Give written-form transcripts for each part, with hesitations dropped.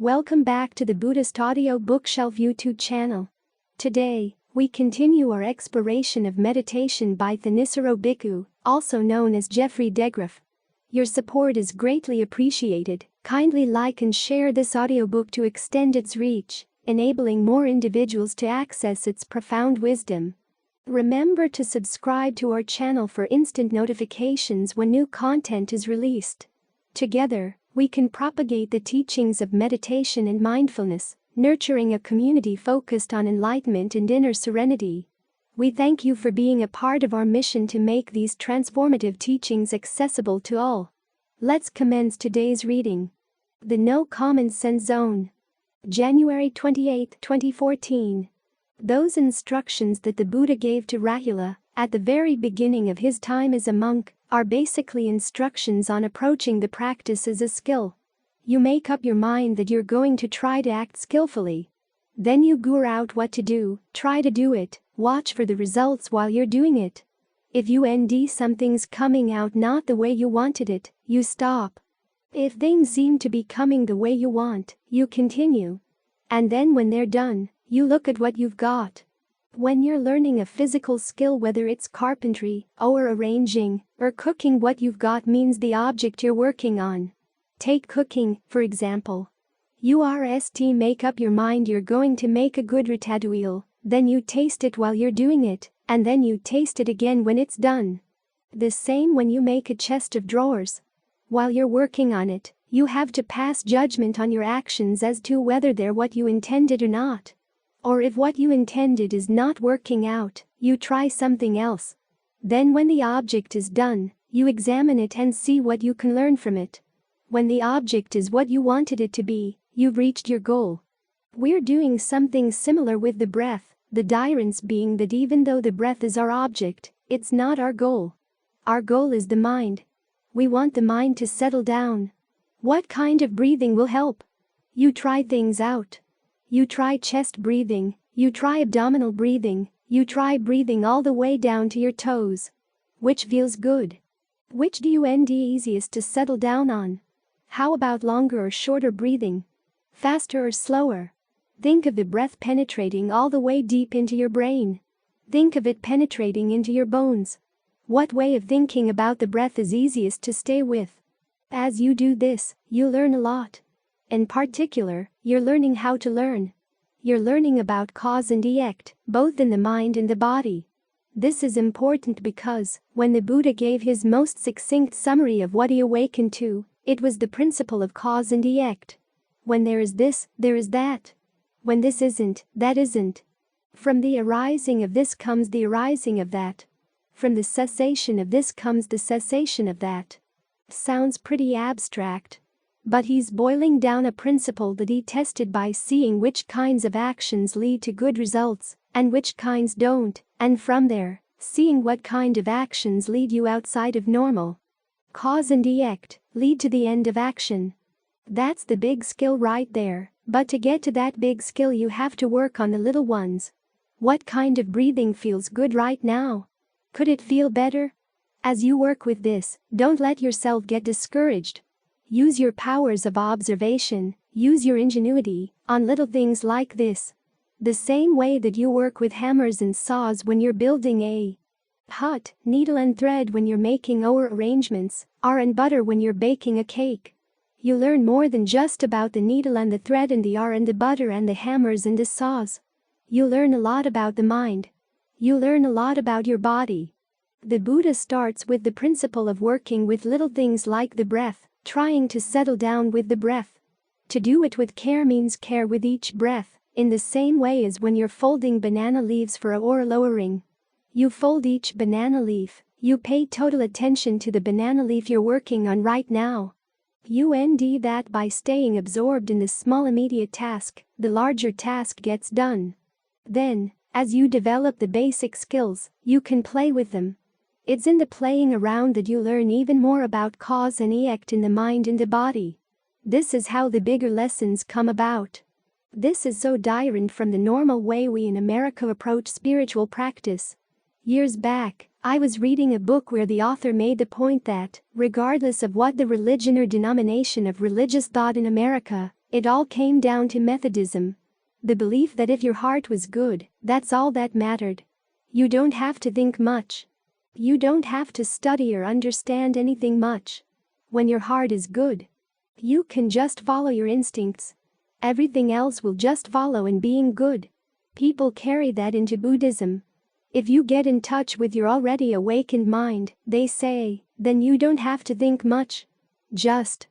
Welcome back to the Buddhist Audio Bookshelf YouTube channel. Today, we continue our exploration of meditation by Thanissaro Bhikkhu, also known as Geoffrey DeGraff. Your support is greatly appreciated. Kindly like and share this audiobook to extend its reach, enabling more individuals to access its profound wisdom. Remember to subscribe to our channel for instant notifications when new content is released. Together, we can propagate the teachings of meditation and mindfulness, nurturing a community focused on enlightenment and inner serenity. We thank you for being a part of our mission to make these transformative teachings accessible to all. Let's commence today's reading. The No Common Sense Zone. January 28, 2014. Those instructions that the Buddha gave to Rahula, at the very beginning of his time as a monk, are basically instructions on approaching the practice as a skill. You make up your mind that you're going to try to act skillfully. Then you guru out what to do, try to do it, watch for the results while you're doing it. If something's coming out not the way you wanted it, you stop. If things seem to be coming the way you want, you continue. And then when they're done, you look at what you've got. When you're learning a physical skill, whether it's carpentry, or arranging, or cooking, what you've got means the object you're working on. Take cooking, for example. You make up your mind you're going to make a good ratatouille, then you taste it while you're doing it, and then you taste it again when it's done. The same when you make a chest of drawers. While you're working on it, you have to pass judgment on your actions as to whether they're what you intended or not. Or if what you intended is not working out, you try something else. Then when the object is done, you examine it and see what you can learn from it. When the object is what you wanted it to be, you've reached your goal. We're doing something similar with the breath, the difference being that even though the breath is our object, it's not our goal. Our goal is the mind. We want the mind to settle down. What kind of breathing will help? You try things out. You try chest breathing, you try abdominal breathing, you try breathing all the way down to your toes. Which feels good? Which do you find easiest to settle down on? How about longer or shorter breathing? Faster or slower? Think of the breath penetrating all the way deep into your brain. Think of it penetrating into your bones. What way of thinking about the breath is easiest to stay with? As you do this, you learn a lot. In particular, you're learning how to learn. You're learning about cause and effect, both in the mind and the body. This is important because, when the Buddha gave his most succinct summary of what he awakened to, it was the principle of cause and effect. When there is this, there is that. When this isn't, that isn't. From the arising of this comes the arising of that. From the cessation of this comes the cessation of that. Sounds pretty abstract. But he's boiling down a principle that he tested by seeing which kinds of actions lead to good results, and which kinds don't, and from there, seeing what kind of actions lead you outside of normal. Cause and effect lead to the end of action. That's the big skill right there, but to get to that big skill you have to work on the little ones. What kind of breathing feels good right now? Could it feel better? As you work with this, don't let yourself get discouraged. Use your powers of observation, use your ingenuity, on little things like this. The same way that you work with hammers and saws when you're building a hut, needle and thread when you're making arrangements, and butter when you're baking a cake. You learn more than just about the needle and the thread and the and the butter and the hammers and the saws. You learn a lot about the mind. You learn a lot about your body. The Buddha starts with the principle of working with little things like the breath, trying to settle down with the breath. To do it with care means care with each breath, in the same way as when you're folding banana leaves for a lowering. You fold each banana leaf, you pay total attention to the banana leaf you're working on right now. You end that by staying absorbed in the small immediate task, the larger task gets done. Then, as you develop the basic skills, you can play with them. It's in the playing around that you learn even more about cause and effect in the mind and the body. This is how the bigger lessons come about. This is so different from the normal way we in America approach spiritual practice. Years back, I was reading a book where the author made the point that, regardless of what the religion or denomination of religious thought in America, It all came down to Methodism. The belief that if your heart was good, that's all that mattered. You don't have to think much. You don't have to study or understand anything much. When your heart is good, you can just follow your instincts. Everything else will just follow in being good. People carry that into Buddhism. If you get in touch with your already awakened mind, they say, then you don't have to think much. Just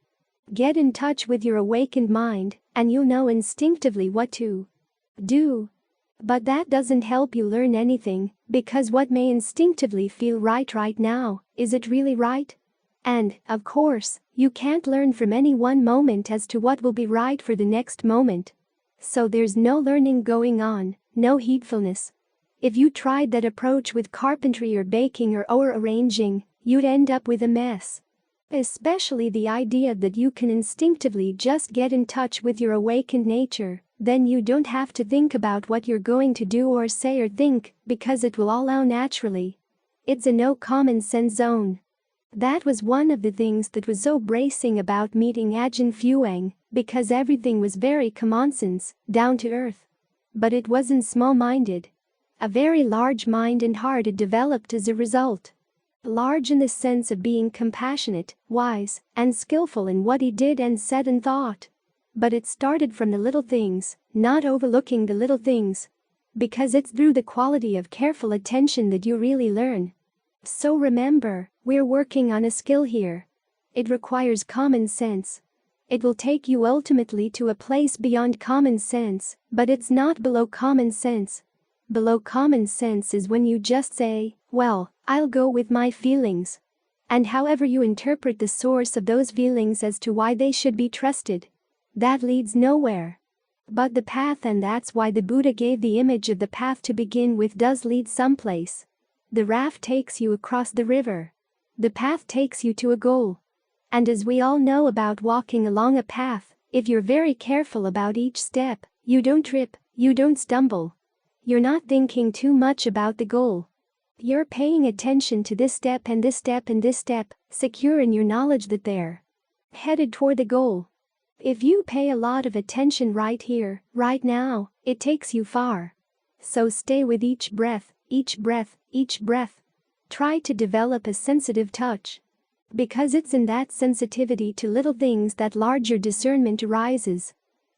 get in touch with your awakened mind, and you'll know instinctively what to do. But that doesn't help you learn anything, because what may instinctively feel right now, is it really right? And, of course, you can't learn from any one moment as to what will be right for the next moment. So there's no learning going on, no heedfulness. If you tried that approach with carpentry or baking or arranging, you'd end up with a mess. Especially the idea that you can instinctively just get in touch with your awakened nature, then you don't have to think about what you're going to do or say or think, because it will all out naturally. It's a no common sense zone. That was one of the things that was so bracing about meeting Ajahn Fuang, because everything was very common sense, down to earth. But it wasn't small-minded. A very large mind and heart had developed as a result. Large in the sense of being compassionate, wise, and skillful in what he did and said and thought. But it started from the little things, not overlooking the little things. Because it's through the quality of careful attention that you really learn. So remember, we're working on a skill here. It requires common sense. It will take you ultimately to a place beyond common sense, but it's not below common sense. Below common sense is when you just say, well, I'll go with my feelings. And however you interpret the source of those feelings as to why they should be trusted, that leads nowhere. But the path, and that's why the Buddha gave the image of the path to begin with, does lead someplace. The raft takes you across the river. The path takes you to a goal. And as we all know about walking along a path, if you're very careful about each step, you don't trip, you don't stumble. You're not thinking too much about the goal. You're paying attention to this step and this step and this step, secure in your knowledge that they're headed toward the goal. If you pay a lot of attention right here, right now, it takes you far. So stay with each breath, each breath, each breath. Try to develop a sensitive touch. Because it's in that sensitivity to little things that larger discernment arises.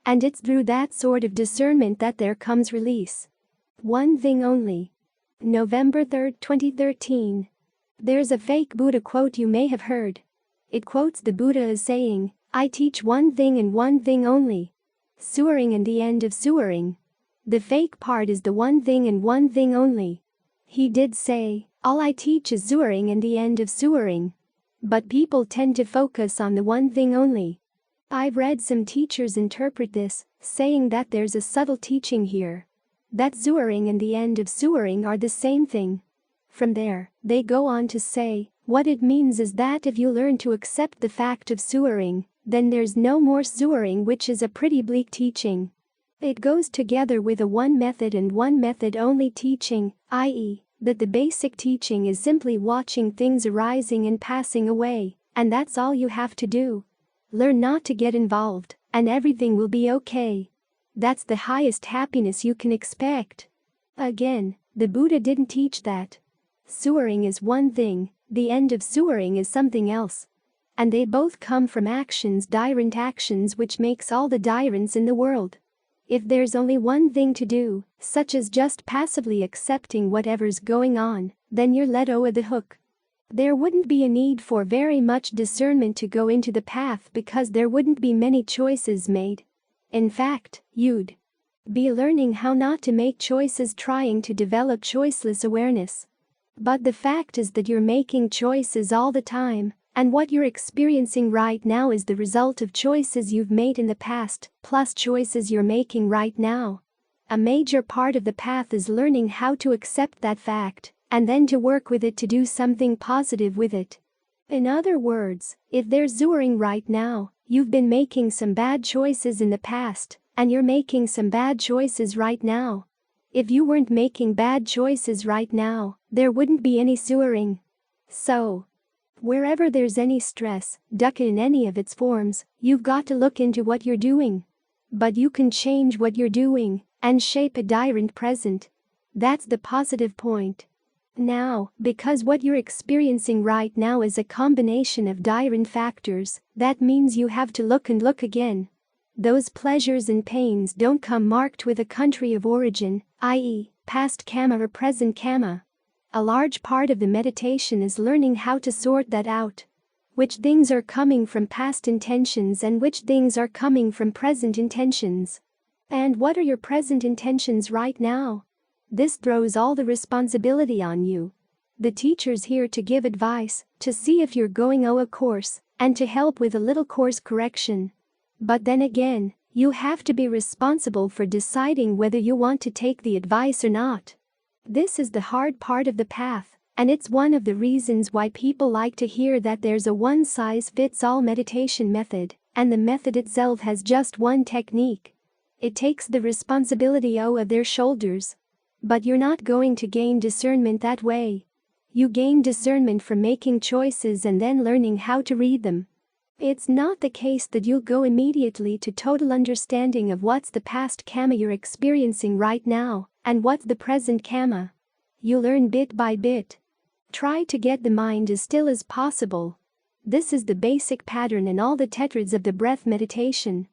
And it's through that sort of discernment that there comes release. One thing only. November 3, 2013. There's a fake Buddha quote you may have heard. It quotes the Buddha as saying, I teach one thing and one thing only. Sewering and the end of sewering. The fake part is the one thing and one thing only. He did say, all I teach is sewering and the end of sewering. But people tend to focus on the one thing only. I've read some teachers interpret this, saying that there's a subtle teaching here. That sewering and the end of sewering are the same thing. From there, they go on to say, what it means is that if you learn to accept the fact of sewering, then there's no more sewering, which is a pretty bleak teaching. It goes together with a one method and one method only teaching, i.e., that the basic teaching is simply watching things arising and passing away, and that's all you have to do. Learn not to get involved, and everything will be okay. That's the highest happiness you can expect. Again, the Buddha didn't teach that. Sewering is one thing, the end of sewering is something else. And they both come from actions, direct actions, which makes all the difference in the world. If there's only one thing to do, such as just passively accepting whatever's going on, then you're let over the hook. There wouldn't be a need for very much discernment to go into the path, because there wouldn't be many choices made. In fact, you'd be learning how not to make choices, trying to develop choiceless awareness. But the fact is that you're making choices all the time, and what you're experiencing right now is the result of choices you've made in the past, plus choices you're making right now. A major part of the path is learning how to accept that fact, and then to work with it to do something positive with it. In other words, if there's sewering right now, you've been making some bad choices in the past, and you're making some bad choices right now. If you weren't making bad choices right now, there wouldn't be any sewering. So, wherever there's any stress, dukkha in any of its forms, you've got to look into what you're doing. But you can change what you're doing and shape a different present. That's the positive point. Now, because what you're experiencing right now is a combination of different factors, that means you have to look and look again. Those pleasures and pains don't come marked with a country of origin, i.e., past karma or present karma. A large part of the meditation is learning how to sort that out. Which things are coming from past intentions and which things are coming from present intentions. And what are your present intentions right now? This throws all the responsibility on you. The teacher's here to give advice, to see if you're going a course, and to help with a little course correction. But then again, you have to be responsible for deciding whether you want to take the advice or not. This is the hard part of the path, and it's one of the reasons why people like to hear that there's a one-size-fits-all meditation method, and the method itself has just one technique. It takes the responsibility off their shoulders. But you're not going to gain discernment that way. You gain discernment from making choices and then learning how to read them. It's not the case that you'll go immediately to total understanding of what's the past karma you're experiencing right now and what's the present karma. You learn bit by bit. Try to get the mind as still as possible. This is the basic pattern in all the tetrads of the breath meditation.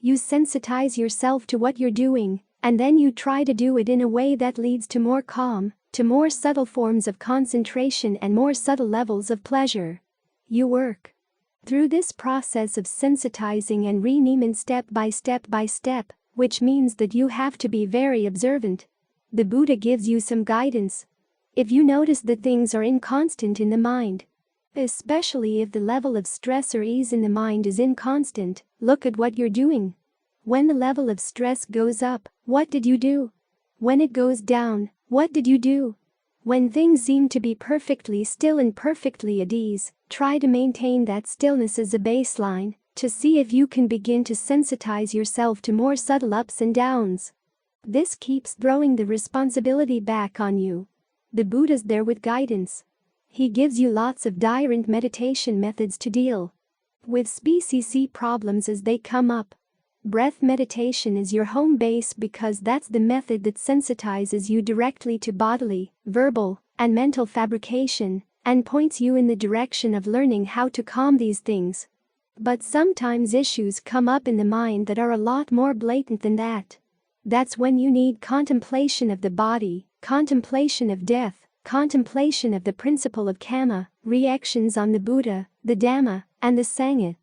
You sensitize yourself to what you're doing, and then you try to do it in a way that leads to more calm, to more subtle forms of concentration and more subtle levels of pleasure. You work through this process of sensitizing and renaming step by step, which means that you have to be very observant. The Buddha gives you some guidance. If you notice that things are inconstant in the mind, especially if the level of stress or ease in the mind is inconstant, look at what you're doing. When the level of stress goes up, what did you do? When it goes down, what did you do? When things seem to be perfectly still and perfectly at ease, try to maintain that stillness as a baseline, to see if you can begin to sensitize yourself to more subtle ups and downs. This keeps throwing the responsibility back on you. The Buddha's there with guidance. He gives you lots of different meditation methods to deal with species problems as they come up. Breath meditation is your home base because that's the method that sensitizes you directly to bodily, verbal, and mental fabrication, and points you in the direction of learning how to calm these things. But sometimes issues come up in the mind that are a lot more blatant than that. That's when you need contemplation of the body, contemplation of death, contemplation of the principle of karma, reactions on the Buddha, the Dhamma, and the Sangha.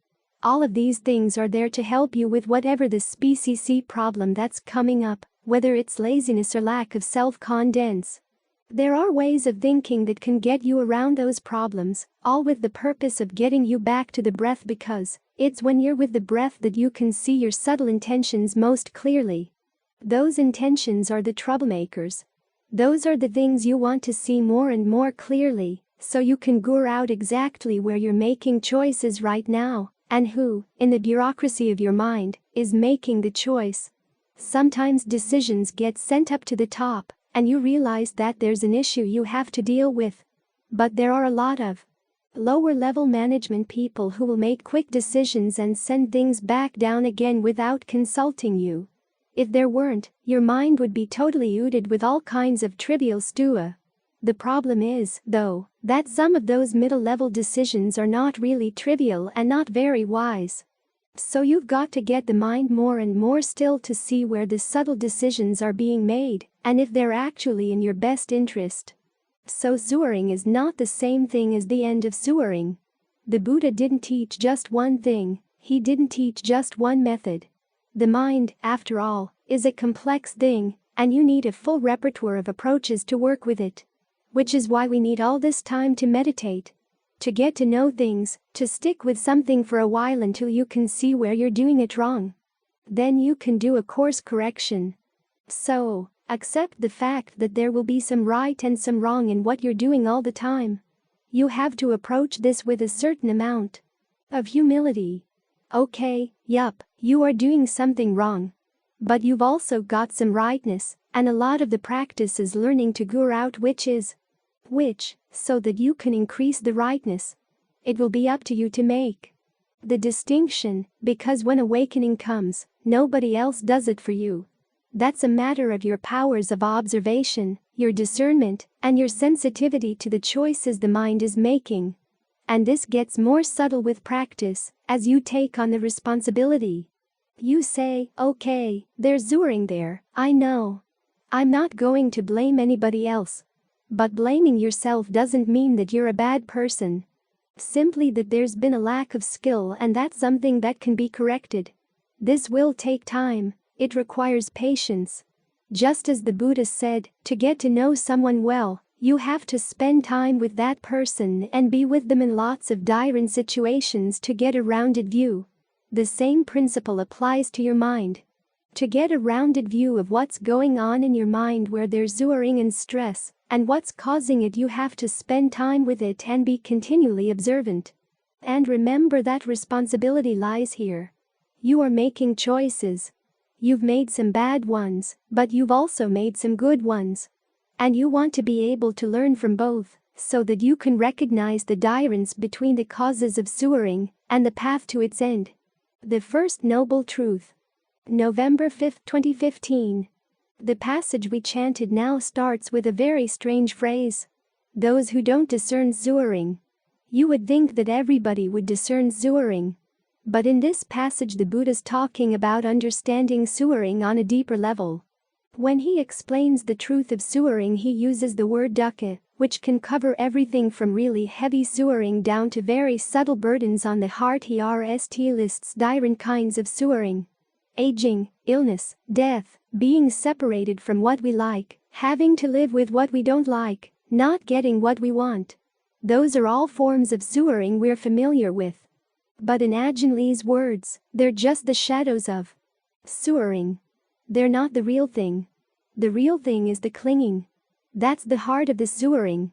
All of these things are there to help you with whatever the species problem that's coming up, whether it's laziness or lack of self-confidence. There are ways of thinking that can get you around those problems, all with the purpose of getting you back to the breath, because it's when you're with the breath that you can see your subtle intentions most clearly. Those intentions are the troublemakers. Those are the things you want to see more and more clearly, so you can guru out exactly where you're making choices right now, and who, in the bureaucracy of your mind, is making the choice. Sometimes decisions get sent up to the top, and you realize that there's an issue you have to deal with. But there are a lot of lower-level management people who will make quick decisions and send things back down again without consulting you. If there weren't, your mind would be totally ooted with all kinds of trivial stew. The problem is, though, that some of those middle-level decisions are not really trivial and not very wise. So you've got to get the mind more and more still to see where the subtle decisions are being made, and if they're actually in your best interest. So sewering is not the same thing as the end of sewering. The Buddha didn't teach just one thing, he didn't teach just one method. The mind, after all, is a complex thing, and you need a full repertoire of approaches to work with it. Which is why we need all this time to meditate. To get to know things, to stick with something for a while until you can see where you're doing it wrong. Then you can do a course correction. So, accept the fact that there will be some right and some wrong in what you're doing all the time. You have to approach this with a certain amount of humility. Okay, yup, you are doing something wrong. But you've also got some rightness, and a lot of the practice is learning to guru out which is which, so that you can increase the rightness. It will be up to you to make the distinction, because when awakening comes, Nobody else does it for you. That's a matter of your powers of observation, your discernment, and your sensitivity to the choices the mind is making. And this gets more subtle with practice, as you take on the responsibility. You say, okay, there's Zuring there, I know. I'm not going to blame anybody else. But blaming yourself doesn't mean that you're a bad person. Simply that there's been a lack of skill, and that's something that can be corrected. This will take time, it requires patience. Just as the Buddha said, to get to know someone well, you have to spend time with that person and be with them in lots of different situations to get a rounded view. The same principle applies to your mind. To get a rounded view of what's going on in your mind where there's Zuring and stress, and what's causing it, you have to spend time with it and be continually observant. And remember that responsibility lies here. You are making choices. You've made some bad ones, but you've also made some good ones. And you want to be able to learn from both, so that you can recognize the difference between the causes of Zuring and the path to its end. The First Noble Truth. November 5, 2015. The passage we chanted now starts with a very strange phrase. Those who don't discern Zuring. You would think that everybody would discern Zuring. But in this passage the Buddha's talking about understanding Zuring on a deeper level. When he explains the truth of Zuring, he uses the word dukkha, which can cover everything from really heavy Zuring down to very subtle burdens on the heart. He lists different kinds of Zuring. Aging, illness, death, being separated from what we like, having to live with what we don't like, not getting what we want. Those are all forms of Zuring we're familiar with. But in Ajahn Lee's words, they're just the shadows of Zuring. They're not the real thing. The real thing is the clinging. That's the heart of the Zuring.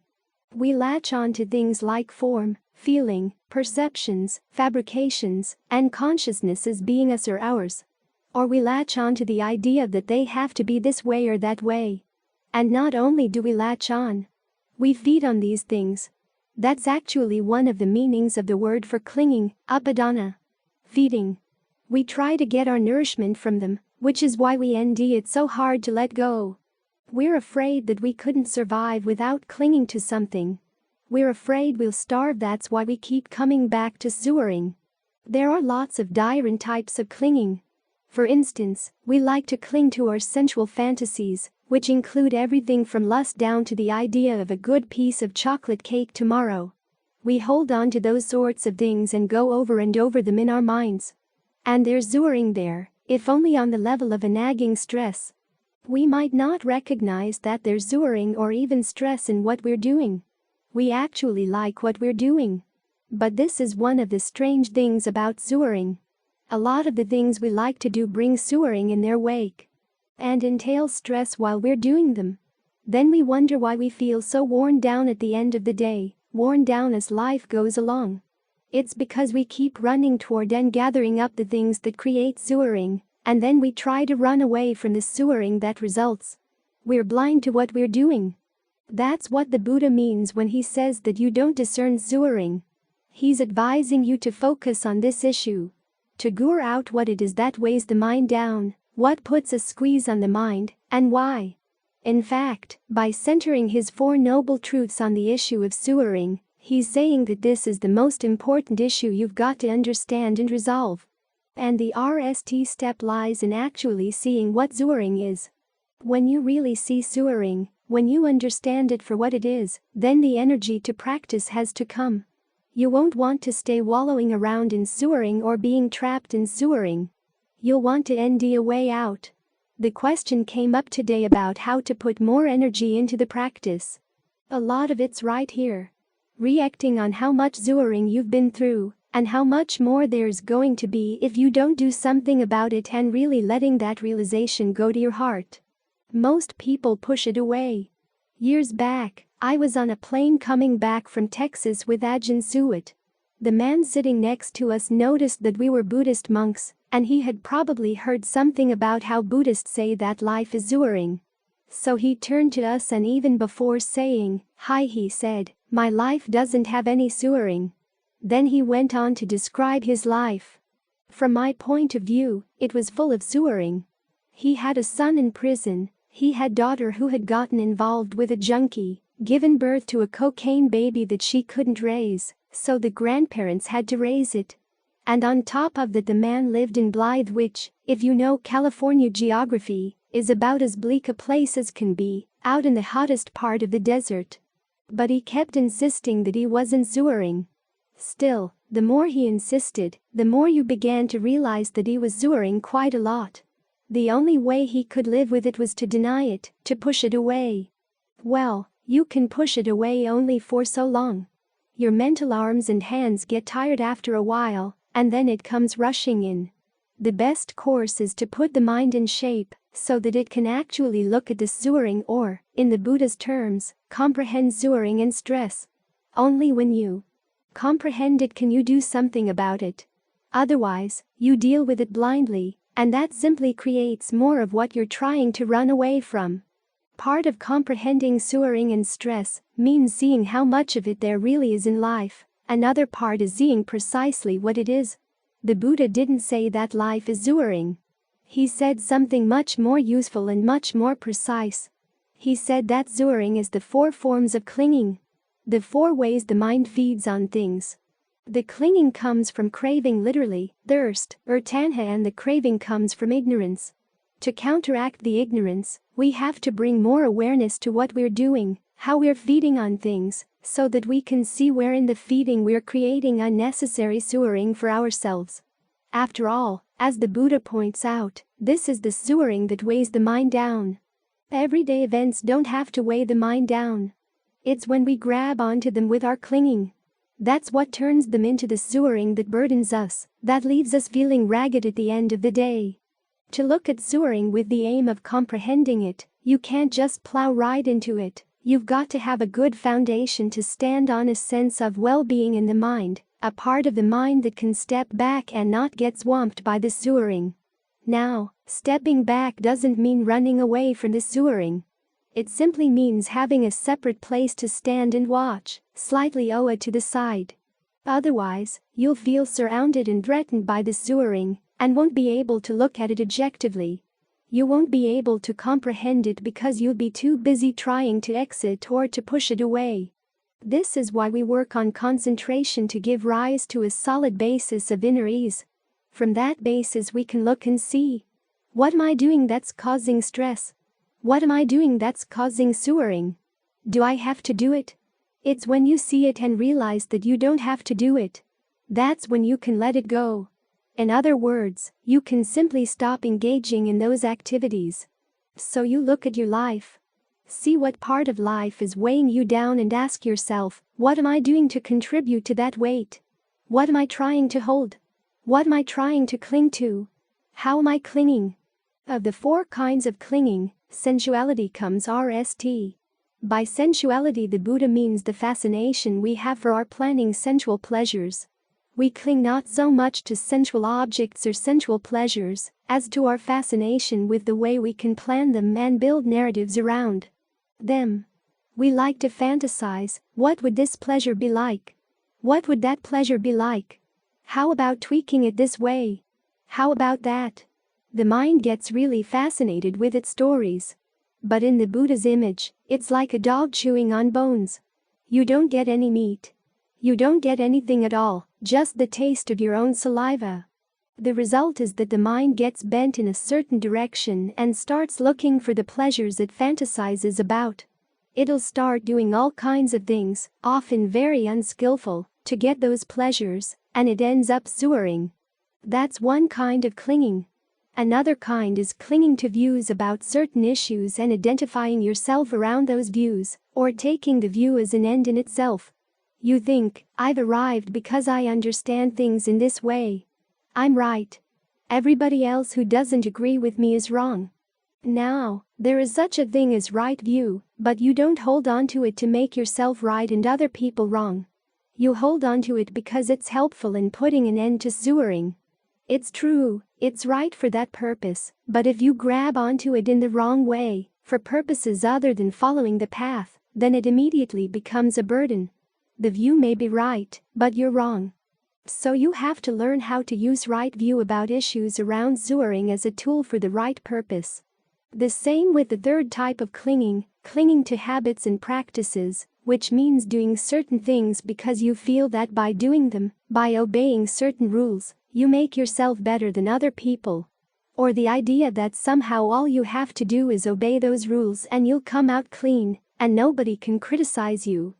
We latch on to things like form, feeling, perceptions, fabrications, and consciousness as being us or ours. Or we latch on to the idea that they have to be this way or that way. And not only do we latch on, we feed on these things. That's actually one of the meanings of the word for clinging, upadana. Feeding. We try to get our nourishment from them, which is why we find it so hard to let go. We're afraid that we couldn't survive without clinging to something. We're afraid we'll starve, that's why we keep coming back to Zuring. There are lots of different types of clinging. For instance, we like to cling to our sensual fantasies, which include everything from lust down to the idea of a good piece of chocolate cake tomorrow. We hold on to those sorts of things and go over and over them in our minds. And there's Zuring there, if only on the level of a nagging stress. We might not recognize that there's Zuring or even stress in what we're doing. We actually like what we're doing. But this is one of the strange things about Zuring. A lot of the things we like to do bring Zuring in their wake. And entail stress while we're doing them. Then we wonder why we feel so worn down at the end of the day, worn down as life goes along. It's because we keep running toward and gathering up the things that create Zuring, and then we try to run away from the Zuring that results. We're blind to what we're doing. That's what the Buddha means when he says that you don't discern Zuring. He's advising you to focus on this issue. To figure out what it is that weighs the mind down, what puts a squeeze on the mind, and why. In fact, by centering his Four Noble Truths on the issue of Zuring, he's saying that this is the most important issue you've got to understand and resolve. And the RST step lies in actually seeing what Zuring is. When you really see Zuring, when you understand it for what it is, then the energy to practice has to come. You won't want to stay wallowing around in Zuring or being trapped in Zuring. You'll want to end a way out. The question came up today about how to put more energy into the practice. A lot of it's right here. Reacting on how much Zuring you've been through, and how much more there's going to be if you don't do something about it, and really letting that realization go to your heart. Most people push it away. Years back, I was on a plane coming back from Texas with Ajahn Suwat. The man sitting next to us noticed that we were Buddhist monks, and he had probably heard something about how Buddhists say that life is Zuring. So he turned to us, and even before saying hi, he said, "My life doesn't have any Zuring." Then he went on to describe his life. From my point of view, it was full of sewering. He had a son in prison, he had daughter who had gotten involved with a junkie, given birth to a cocaine baby that she couldn't raise, so the grandparents had to raise it. And on top of that, the man lived in Blythe, which, if you know California geography, is about as bleak a place as can be, out in the hottest part of the desert. But he kept insisting that he wasn't sewering. Still, the more he insisted, the more you began to realize that he was sewering quite a lot. The only way he could live with it was to deny it, to push it away. Well, you can push it away only for so long. Your mental arms and hands get tired after a while, and then it comes rushing in. The best course is to put the mind in shape so that it can actually look at the sewering, or, in the Buddha's terms, comprehend sewering and stress. Only when you comprehend it can you do something about it. Otherwise, you deal with it blindly, and that simply creates more of what you're trying to run away from. Part of comprehending sewering and stress means seeing how much of it there really is in life. Another part is seeing precisely what it is. The Buddha didn't say that life is sewering. He said something much more useful and much more precise. He said that sewering is the 4 forms of clinging. The 4 ways the mind feeds on things. The clinging comes from craving, literally, thirst, or tanha, and the craving comes from ignorance. To counteract the ignorance, we have to bring more awareness to what we're doing, how we're feeding on things, so that we can see where in the feeding we're creating unnecessary sewering for ourselves. After all, as the Buddha points out, this is the sewering that weighs the mind down. Everyday events don't have to weigh the mind down. It's when we grab onto them with our clinging. That's what turns them into the sewering that burdens us, that leaves us feeling ragged at the end of the day. To look at sewering with the aim of comprehending it, you can't just plow right into it. You've got to have a good foundation to stand on, a sense of well-being in the mind, a part of the mind that can step back and not get swamped by the sewering. Now, stepping back doesn't mean running away from the sewering. It simply means having a separate place to stand and watch, slightly to the side. Otherwise, you'll feel surrounded and threatened by the sewering, and won't be able to look at it objectively. You won't be able to comprehend it because you'll be too busy trying to exit or to push it away. This is why we work on concentration, to give rise to a solid basis of inner ease. From that basis we can look and see, what am I doing that's causing stress? What am I doing that's causing sewering? Do I have to do it? It's when you see it and realize that you don't have to do it. That's when you can let it go. In other words, you can simply stop engaging in those activities. So you look at your life. See what part of life is weighing you down and ask yourself, what am I doing to contribute to that weight? What am I trying to hold? What am I trying to cling to? How am I clinging? Of the 4 kinds of clinging, sensuality comes first. By sensuality, the Buddha means the fascination we have for our planning sensual pleasures. We cling not so much to sensual objects or sensual pleasures as to our fascination with the way we can plan them and build narratives around them. We like to fantasize, what would this pleasure be like? What would that pleasure be like? How about tweaking it this way? How about that? The mind gets really fascinated with its stories. But in the Buddha's image, it's like a dog chewing on bones. You don't get any meat. You don't get anything at all, just the taste of your own saliva. The result is that the mind gets bent in a certain direction and starts looking for the pleasures it fantasizes about. It'll start doing all kinds of things, often very unskillful, to get those pleasures, and it ends up sewering. That's one kind of clinging. Another kind is clinging to views about certain issues and identifying yourself around those views, or taking the view as an end in itself. You think, I've arrived because I understand things in this way. I'm right. Everybody else who doesn't agree with me is wrong. Now, there is such a thing as right view, but you don't hold on to it to make yourself right and other people wrong. You hold on to it because it's helpful in putting an end to sewering. It's true, it's right for that purpose, but if you grab onto it in the wrong way, for purposes other than following the path, then it immediately becomes a burden. The view may be right, but you're wrong. So you have to learn how to use right view about issues around zuering as a tool for the right purpose. The same with the third type of clinging to habits and practices, which means doing certain things because you feel that by doing them, by obeying certain rules, you make yourself better than other people. Or the idea that somehow all you have to do is obey those rules and you'll come out clean, and nobody can criticize you.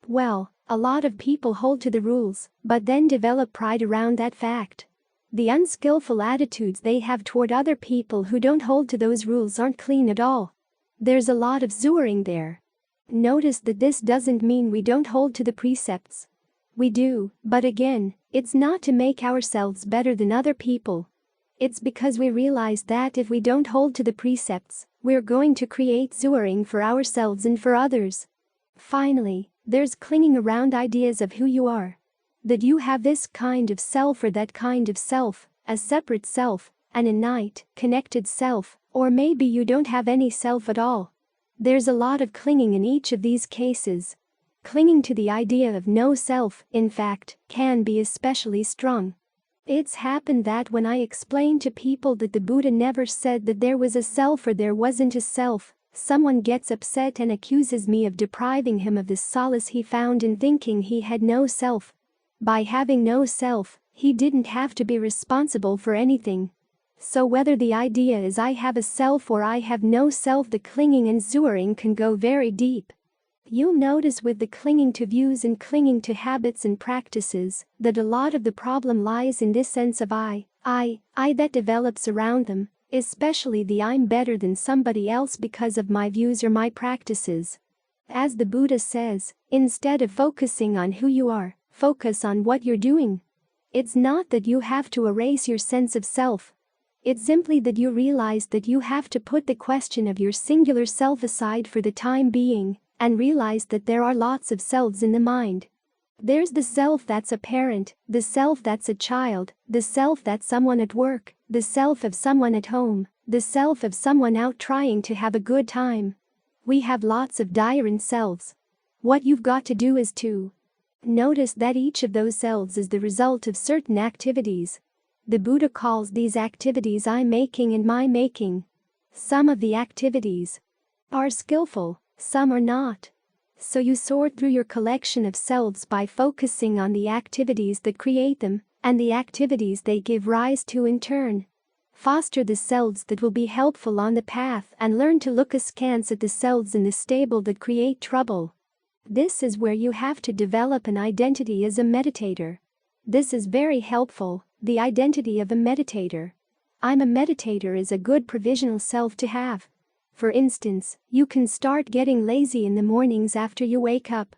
Well, a lot of people hold to the rules, but then develop pride around that fact. The unskillful attitudes they have toward other people who don't hold to those rules aren't clean at all. There's a lot of zuering there. Notice that this doesn't mean we don't hold to the precepts. We do, but again, it's not to make ourselves better than other people. It's because we realize that if we don't hold to the precepts, we're going to create zuering for ourselves and for others. Finally, there's clinging around ideas of who you are. That you have this kind of self or that kind of self, a separate self, an innate, connected self, or maybe you don't have any self at all. There's a lot of clinging in each of these cases. Clinging to the idea of no self, in fact, can be especially strong. It's happened that when I explain to people that the Buddha never said that there was a self or there wasn't a self, someone gets upset and accuses me of depriving him of the solace he found in thinking he had no self. By having no self, he didn't have to be responsible for anything. So whether the idea is I have a self or I have no self, the clinging and zuering can go very deep. You'll notice with the clinging to views and clinging to habits and practices that a lot of the problem lies in this sense of I that develops around them, especially the I'm better than somebody else because of my views or my practices. As the Buddha says, instead of focusing on who you are, focus on what you're doing. It's not that you have to erase your sense of self. It's simply that you realize that you have to put the question of your singular self aside for the time being, and realize that there are lots of selves in the mind. There's the self that's a parent, the self that's a child, the self that's someone at work, the self of someone at home, the self of someone out trying to have a good time. We have lots of different selves. What you've got to do is to notice that each of those selves is the result of certain activities. The Buddha calls these activities I'm making and my making. Some of the activities are skillful, some are not. So you sort through your collection of selves by focusing on the activities that create them and the activities they give rise to in turn. Foster the selves that will be helpful on the path and learn to look askance at the selves in the stable that create trouble. This is where you have to develop an identity as a meditator. This is very helpful, the identity of a meditator. I'm a meditator is a good provisional self to have. For instance, you can start getting lazy in the mornings after you wake up.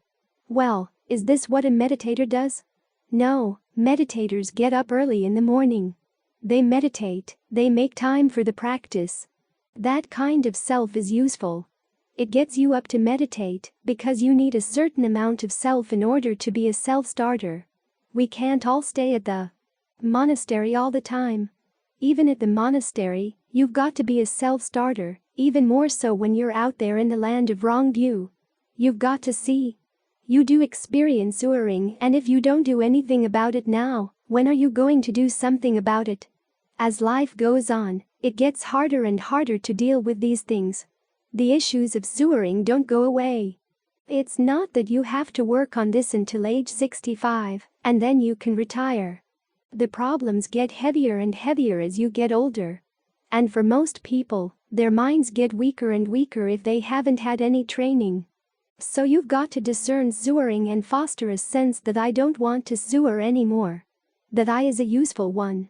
Well, is this what a meditator does? No, meditators get up early in the morning. They meditate, they make time for the practice. That kind of self is useful. It gets you up to meditate because you need a certain amount of self in order to be a self-starter. We can't all stay at the monastery all the time. Even at the monastery, you've got to be a self-starter, even more so when you're out there in the land of wrong view. You've got to see. You do experience zuering, and if you don't do anything about it now, when are you going to do something about it? As life goes on, it gets harder and harder to deal with these things. The issues of zuering don't go away. It's not that you have to work on this until age 65, and then you can retire. The problems get heavier and heavier as you get older. And for most people, their minds get weaker and weaker if they haven't had any training. So you've got to discern zuering and foster a sense that I don't want to zuer anymore. That I is a useful one.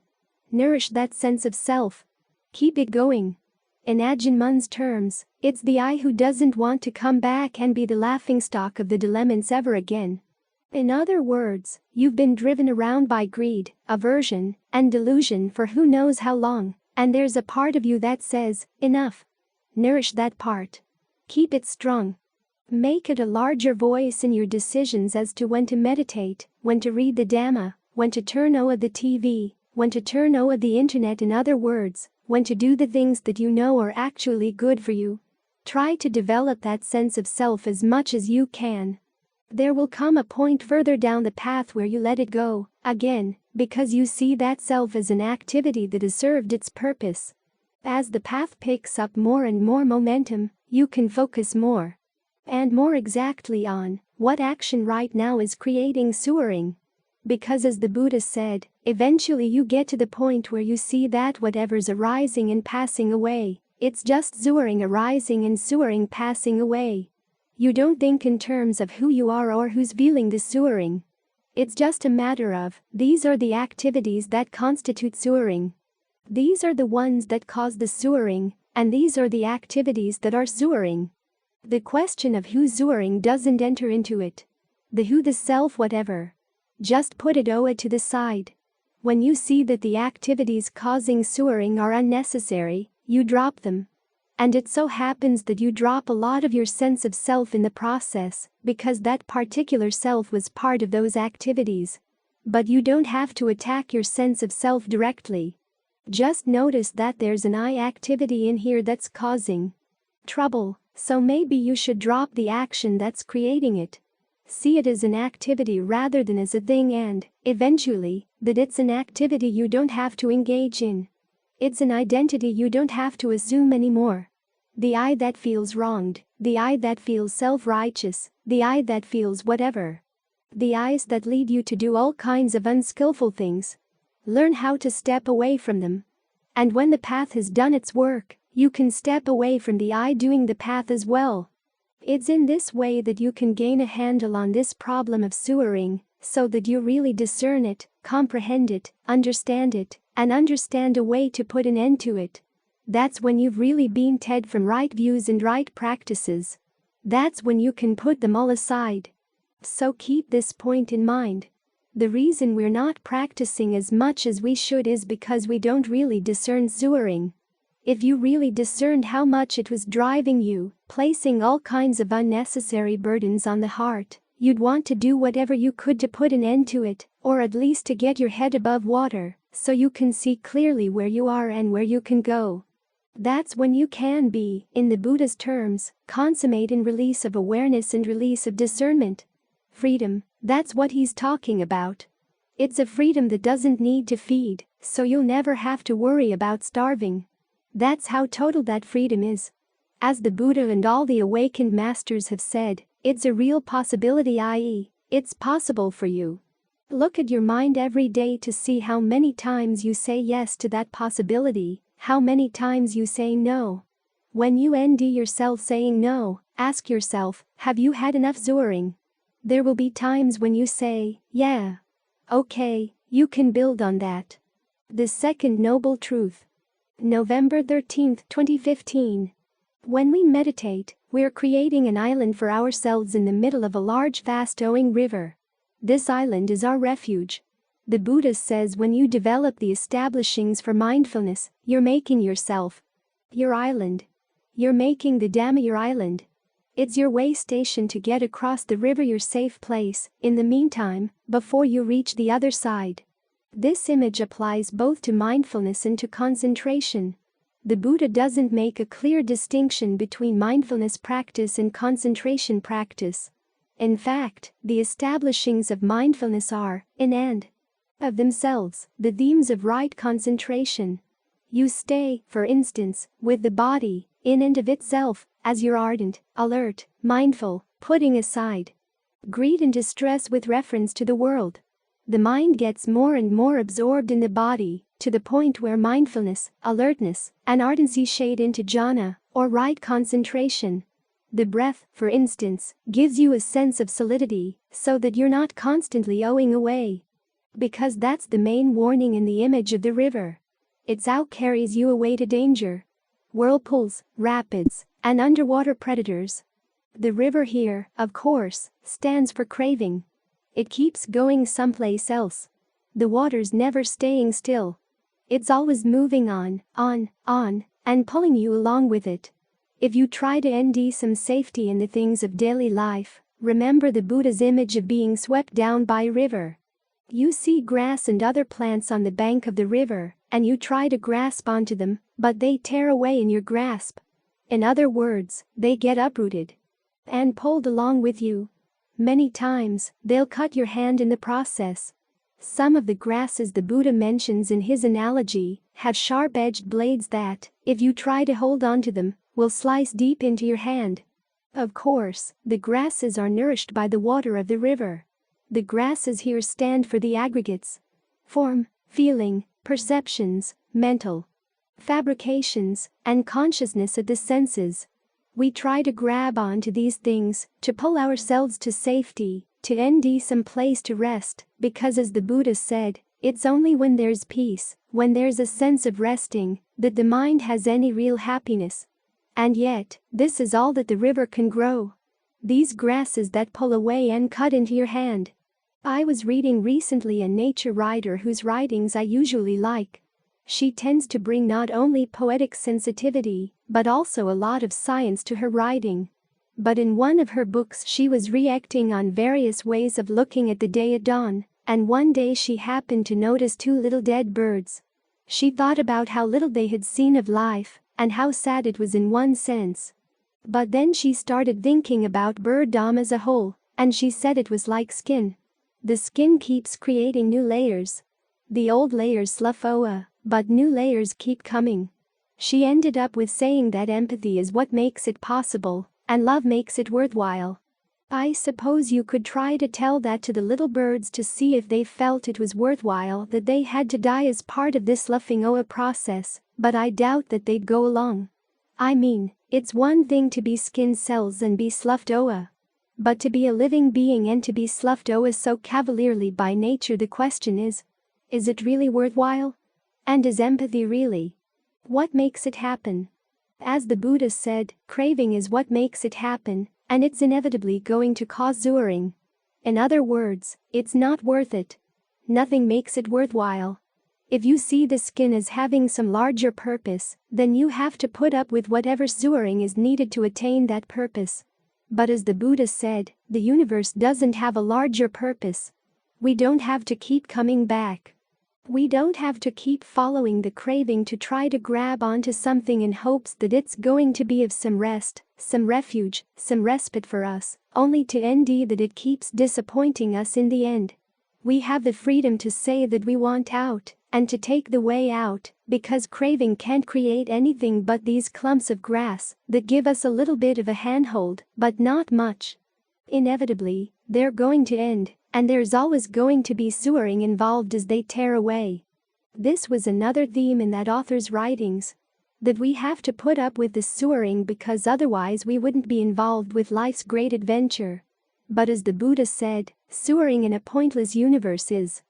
Nourish that sense of self. Keep it going. In Ajahn Mun's terms, it's the I who doesn't want to come back and be the laughingstock of the dilemmas ever again. In other words, you've been driven around by greed, aversion, and delusion for who knows how long, and there's a part of you that says, enough. Nourish that part. Keep it strong. Make it a larger voice in your decisions as to when to meditate, when to read the Dhamma, when to turn off the TV, when to turn off the internet, in other words, when to do the things that you know are actually good for you. Try to develop that sense of self as much as you can. There will come a point further down the path where you let it go, again, because you see that self as an activity that has served its purpose. As the path picks up more and more momentum, you can focus more and more exactly on what action right now is creating suffering. Because as the Buddha said, eventually you get to the point where you see that whatever's arising and passing away, it's just suffering arising and suffering passing away. You don't think in terms of who you are or who's feeling the suffering. It's just a matter of, these are the activities that constitute suffering. These are the ones that cause the suffering, and these are the activities that are suffering. The question of who's suffering doesn't enter into it. The who, the self, whatever. Just put it to the side. When you see that the activities causing suffering are unnecessary, you drop them. And it so happens that you drop a lot of your sense of self in the process, because that particular self was part of those activities. But you don't have to attack your sense of self directly. Just notice that there's an I activity in here that's causing trouble, so maybe you should drop the action that's creating it. See it as an activity rather than as a thing, and, eventually, that it's an activity you don't have to engage in. It's an identity you don't have to assume anymore. The I that feels wronged, the I that feels self-righteous, the I that feels whatever. The I's that lead you to do all kinds of unskillful things. Learn how to step away from them. And when the path has done its work, you can step away from the I doing the path as well. It's in this way that you can gain a handle on this problem of suffering, so that you really discern it, comprehend it, and understand a way to put an end to it. That's when you've really been teed from right views and right practices. That's when you can put them all aside. So keep this point in mind. The reason we're not practicing as much as we should is because we don't really discern suffering. If you really discerned how much it was driving you, placing all kinds of unnecessary burdens on the heart, you'd want to do whatever you could to put an end to it, or at least to get your head above water, so you can see clearly where you are and where you can go. That's when you can be, in the Buddha's terms, consummate in release of awareness and release of discernment. Freedom, that's what he's talking about. It's a freedom that doesn't need to feed, so you'll never have to worry about starving. That's how total that freedom is. As the Buddha and all the awakened masters have said, it's a real possibility, i.e., it's possible for you. Look at your mind every day to see how many times you say yes to that possibility, how many times you say no. When you ND yourself saying no, ask yourself, have you had enough suffering? There will be times when you say, yeah. Okay, you can build on that. The second noble truth. November 13, 2015. When we meditate, we're creating an island for ourselves in the middle of a large fast-flowing river. This island is our refuge. The Buddha says when you develop the establishings for mindfulness, you're making yourself your island. You're making the Dhamma your island. It's your way station to get across the river, your safe place, in the meantime, before you reach the other side. This image applies both to mindfulness and to concentration. The Buddha doesn't make a clear distinction between mindfulness practice and concentration practice. In fact, the establishings of mindfulness are, in and of themselves, the themes of right concentration. You stay, for instance, with the body, in and of itself, as you're ardent, alert, mindful, putting aside greed and distress with reference to the world. The mind gets more and more absorbed in the body, to the point where mindfulness, alertness, and ardency shade into jhana, or right concentration. The breath, for instance, gives you a sense of solidity, so that you're not constantly owing away. Because that's the main warning in the image of the river. Its out carries you away to danger. Whirlpools, rapids, and underwater predators. The river here, of course, stands for craving. It keeps going someplace else. The water's never staying still. It's always moving on, and pulling you along with it. If you try to ND some safety in the things of daily life, remember the Buddha's image of being swept down by a river. You see grass and other plants on the bank of the river, and you try to grasp onto them, but they tear away in your grasp. In other words, they get uprooted and pulled along with you. Many times, they'll cut your hand in the process. Some of the grasses the Buddha mentions in his analogy have sharp-edged blades that, if you try to hold onto them, will slice deep into your hand. Of course, the grasses are nourished by the water of the river. The grasses here stand for the aggregates: form, feeling, perceptions, mental fabrications, and consciousness of the senses. We try to grab onto these things, to pull ourselves to safety, to end some place to rest, because as the Buddha said, it's only when there's peace, when there's a sense of resting, that the mind has any real happiness. And yet, this is all that the river can grow. These grasses that pull away and cut into your hand. I was reading recently a nature writer whose writings I usually like. She tends to bring not only poetic sensitivity, but also a lot of science to her writing. But in one of her books she was reacting on various ways of looking at the day at dawn, and one day she happened to notice 2 little dead birds. She thought about how little they had seen of life, and how sad it was in one sense. But then she started thinking about birddom as a whole, and she said it was like skin. The skin keeps creating new layers. The old layers slough over, but new layers keep coming. She ended up with saying that empathy is what makes it possible, and love makes it worthwhile. I suppose you could try to tell that to the little birds to see if they felt it was worthwhile that they had to die as part of this sloughing over process, but I doubt that they'd go along. I mean, it's one thing to be skin cells and be sloughed over. But to be a living being and to be sloughed over so cavalierly by nature, the question is it really worthwhile? And is empathy really? What makes it happen? As the Buddha said, craving is what makes it happen, and it's inevitably going to cause suffering. In other words, it's not worth it. Nothing makes it worthwhile. If you see the skin as having some larger purpose, then you have to put up with whatever suffering is needed to attain that purpose. But as the Buddha said, the universe doesn't have a larger purpose. We don't have to keep coming back. We don't have to keep following the craving to try to grab onto something in hopes that it's going to be of some rest, some refuge, some respite for us, only to end that it keeps disappointing us in the end. We have the freedom to say that we want out, and to take the way out, because craving can't create anything but these clumps of grass that give us a little bit of a handhold, but not much. Inevitably, they're going to end, and there's always going to be suffering involved as they tear away. This was another theme in that author's writings. That we have to put up with this suffering because otherwise we wouldn't be involved with life's great adventure. But as the Buddha said, suffering in a pointless universe is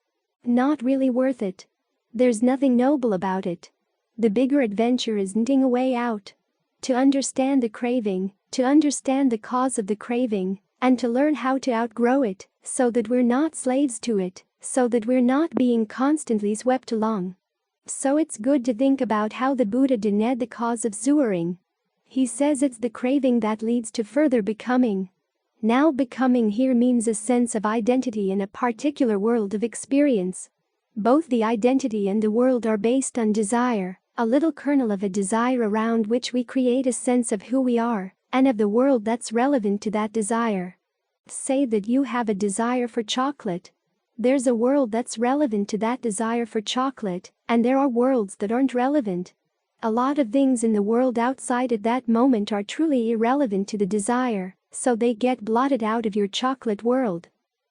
not really worth it. There's nothing noble about it. The bigger adventure is knitting a way out. To understand the craving, to understand the cause of the craving, and to learn how to outgrow it, so that we're not slaves to it, so that we're not being constantly swept along. So it's good to think about how the Buddha denied the cause of suffering. He says it's the craving that leads to further becoming. Now becoming here means a sense of identity in a particular world of experience. Both the identity and the world are based on desire, a little kernel of a desire around which we create a sense of who we are, and of the world that's relevant to that desire. Say that you have a desire for chocolate. There's a world that's relevant to that desire for chocolate, and there are worlds that aren't relevant. A lot of things in the world outside at that moment are truly irrelevant to the desire, so they get blotted out of your chocolate world.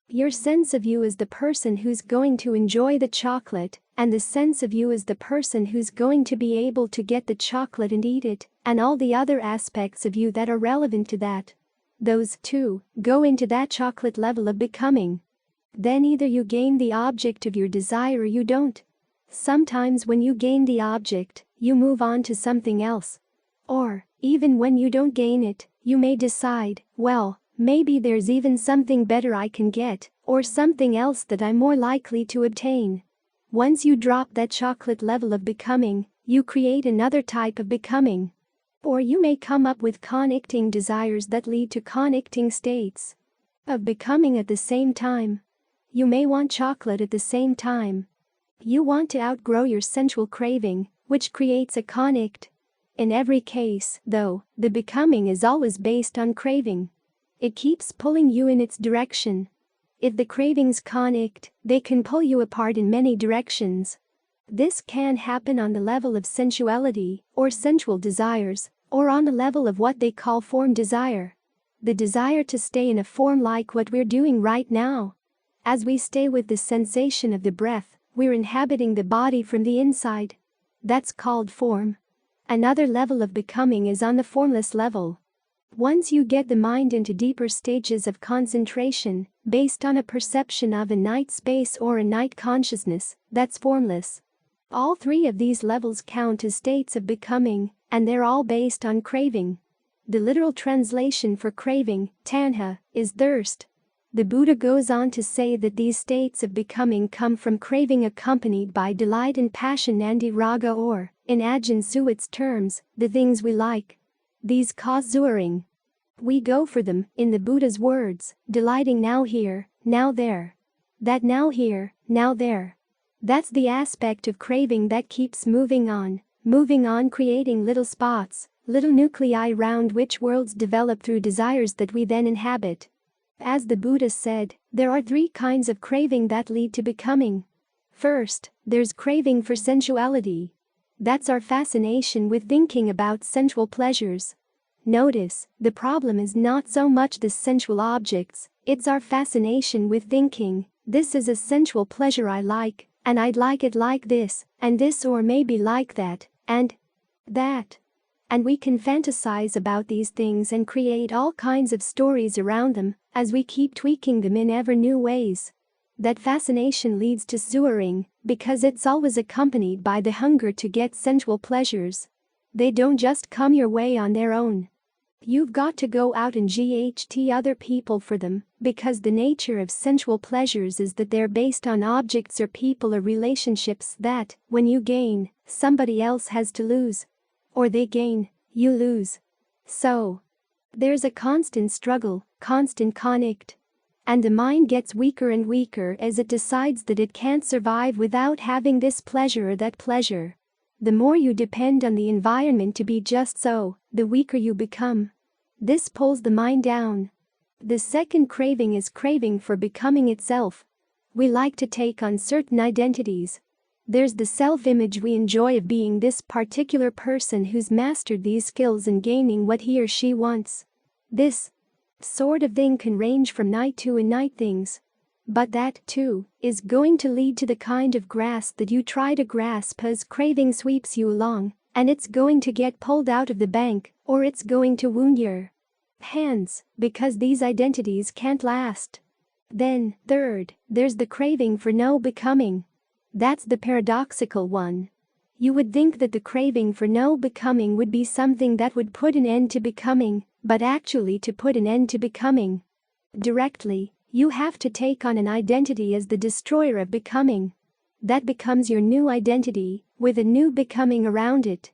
Your sense of you is the person who's going to enjoy the chocolate, and the sense of you is the person who's going to be able to get the chocolate and eat it, and all the other aspects of you that are relevant to that. Those two go into that chocolate level of becoming. Then either you gain the object of your desire or you don't. Sometimes when you gain the object, you move on to something else. Or, even when you don't gain it, you may decide, well, maybe there's even something better I can get, or something else that I'm more likely to obtain. Once you drop that chocolate level of becoming, you create another type of becoming. Or you may come up with connecting desires that lead to connecting states of becoming at the same time. You may want chocolate at the same time. You want to outgrow your sensual craving, which creates a connect. In every case, though, the becoming is always based on craving. It keeps pulling you in its direction. If the cravings connect, they can pull you apart in many directions. This can happen on the level of sensuality, or sensual desires, or on the level of what they call form desire. The desire to stay in a form like what we're doing right now. As we stay with the sensation of the breath, we're inhabiting the body from the inside. That's called form. Another level of becoming is on the formless level. Once you get the mind into deeper stages of concentration, based on a perception of a night space or a night consciousness, that's formless. All three of these levels count as states of becoming, and they're all based on craving. The literal translation for craving, tanha, is thirst. The Buddha goes on to say that these states of becoming come from craving accompanied by delight and passion and raga, or, in Ajahn Suwat's terms, the things we like. These cause zuering. We go for them, in the Buddha's words, delighting now here, now there. That now here, now there. That's the aspect of craving that keeps moving on, creating little spots, little nuclei round which worlds develop through desires that we then inhabit. As the Buddha said, there are three kinds of craving that lead to becoming. First, there's craving for sensuality. That's our fascination with thinking about sensual pleasures. Notice, the problem is not so much the sensual objects, it's our fascination with thinking, this is a sensual pleasure I like, and I'd like it like this, and this, or maybe like that, and that. And we can fantasize about these things and create all kinds of stories around them, as we keep tweaking them in ever new ways. That fascination leads to zuering, because it's always accompanied by the hunger to get sensual pleasures. They don't just come your way on their own. You've got to go out and get other people for them, because the nature of sensual pleasures is that they're based on objects or people or relationships that, when you gain, somebody else has to lose. Or they gain, you lose. So, there's a constant struggle, constant conflict. And the mind gets weaker and weaker as it decides that it can't survive without having this pleasure or that pleasure. The more you depend on the environment to be just so, the weaker you become. This pulls the mind down. The second craving is craving for becoming itself. We like to take on certain identities. There's the self-image we enjoy of being this particular person who's mastered these skills and gaining what he or she wants. This sort of thing can range from night to night things. But that, too, is going to lead to the kind of grasp that you try to grasp as craving sweeps you along, and it's going to get pulled out of the bank, or it's going to wound your hands, because these identities can't last. Then, third, there's the craving for no becoming. That's the paradoxical one. You would think that the craving for no becoming would be something that would put an end to becoming, but actually to put an end to becoming directly, you have to take on an identity as the destroyer of becoming. That becomes your new identity, with a new becoming around it.